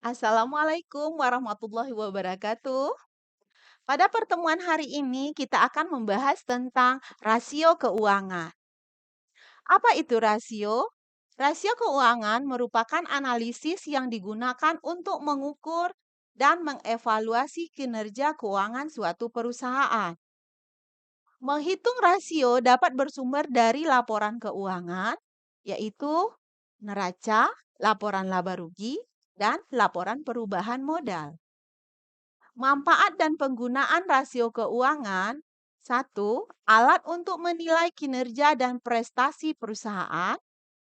Assalamualaikum warahmatullahi wabarakatuh. Pada pertemuan hari ini, kita akan membahas tentang rasio keuangan. Apa itu rasio? Rasio keuangan merupakan analisis yang digunakan untuk mengukur dan mengevaluasi kinerja keuangan suatu perusahaan. Menghitung rasio dapat bersumber dari laporan keuangan, yaitu neraca, laporan laba rugi, dan laporan perubahan modal. Manfaat dan penggunaan rasio keuangan. Satu, alat untuk menilai kinerja dan prestasi perusahaan.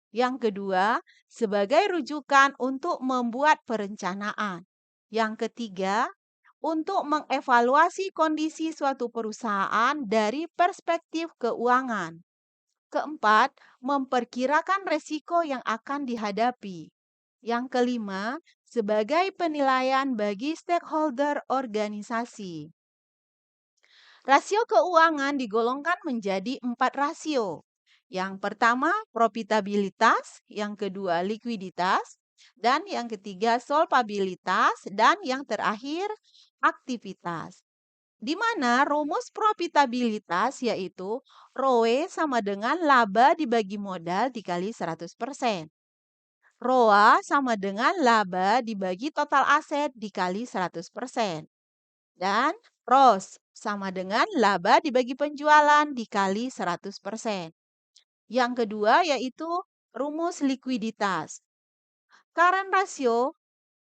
Yang kedua, sebagai rujukan untuk membuat perencanaan. Yang ketiga, untuk mengevaluasi kondisi suatu perusahaan dari perspektif keuangan. Keempat, memperkirakan resiko yang akan dihadapi. Yang kelima, sebagai penilaian bagi stakeholder organisasi. Rasio keuangan digolongkan menjadi 4 rasio. Yang pertama, profitabilitas, yang kedua, likuiditas, dan yang ketiga, solvabilitas, dan yang terakhir, aktivitas. Di mana rumus profitabilitas yaitu ROE sama dengan laba dibagi modal dikali 100%. ROA sama dengan laba dibagi total aset dikali 100%. Dan ROS sama dengan laba dibagi penjualan dikali 100%. Yang kedua yaitu rumus likuiditas. Current ratio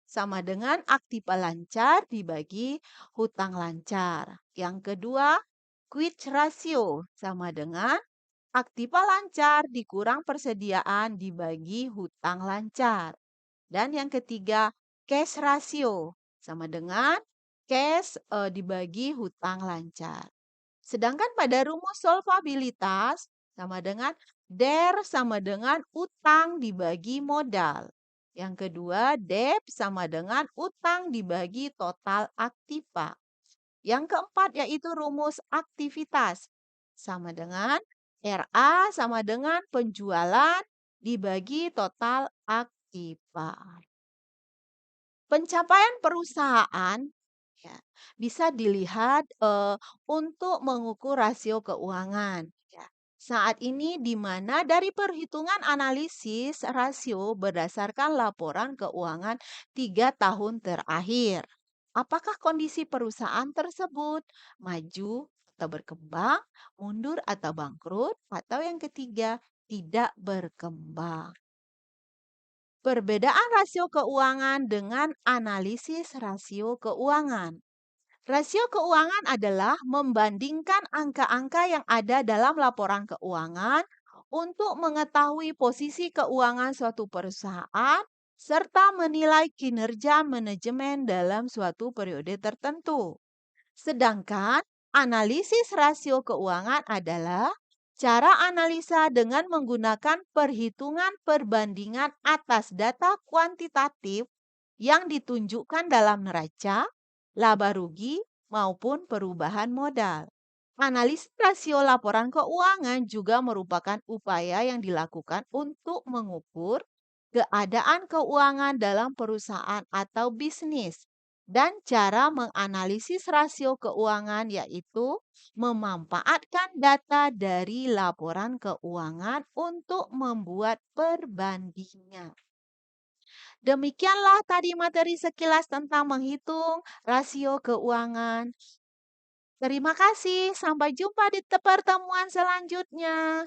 sama dengan aktiva lancar dibagi hutang lancar. Yang kedua, quick ratio sama dengan aktiva lancar dikurang persediaan dibagi hutang lancar. Dan yang ketiga, cash ratio sama dengan cash dibagi hutang lancar. Sedangkan pada rumus solvabilitas sama dengan DER sama dengan utang dibagi modal. Yang kedua, debt sama dengan utang dibagi total aktiva. Yang keempat yaitu rumus aktivitas. Sama dengan RA sama dengan penjualan dibagi total aktiva. Pencapaian perusahaan ya, bisa dilihat untuk mengukur rasio keuangan. Ya. Saat ini di mana dari perhitungan analisis rasio berdasarkan laporan keuangan 3 tahun terakhir. Apakah kondisi perusahaan tersebut maju atau berkembang, mundur atau bangkrut, atau yang ketiga tidak berkembang. Perbedaan rasio keuangan dengan analisis rasio keuangan. Rasio keuangan adalah membandingkan angka-angka yang ada dalam laporan keuangan untuk mengetahui posisi keuangan suatu perusahaan serta menilai kinerja manajemen dalam suatu periode tertentu. Sedangkan analisis rasio keuangan adalah cara analisa dengan menggunakan perhitungan perbandingan atas data kuantitatif yang ditunjukkan dalam neraca, laba rugi, maupun perubahan modal. Analisis rasio laporan keuangan juga merupakan upaya yang dilakukan untuk mengukur keadaan keuangan dalam perusahaan atau bisnis. Dan cara menganalisis rasio keuangan yaitu memanfaatkan data dari laporan keuangan untuk membuat perbandingan. Demikianlah tadi materi sekilas tentang menghitung rasio keuangan. Terima kasih, sampai jumpa di pertemuan selanjutnya.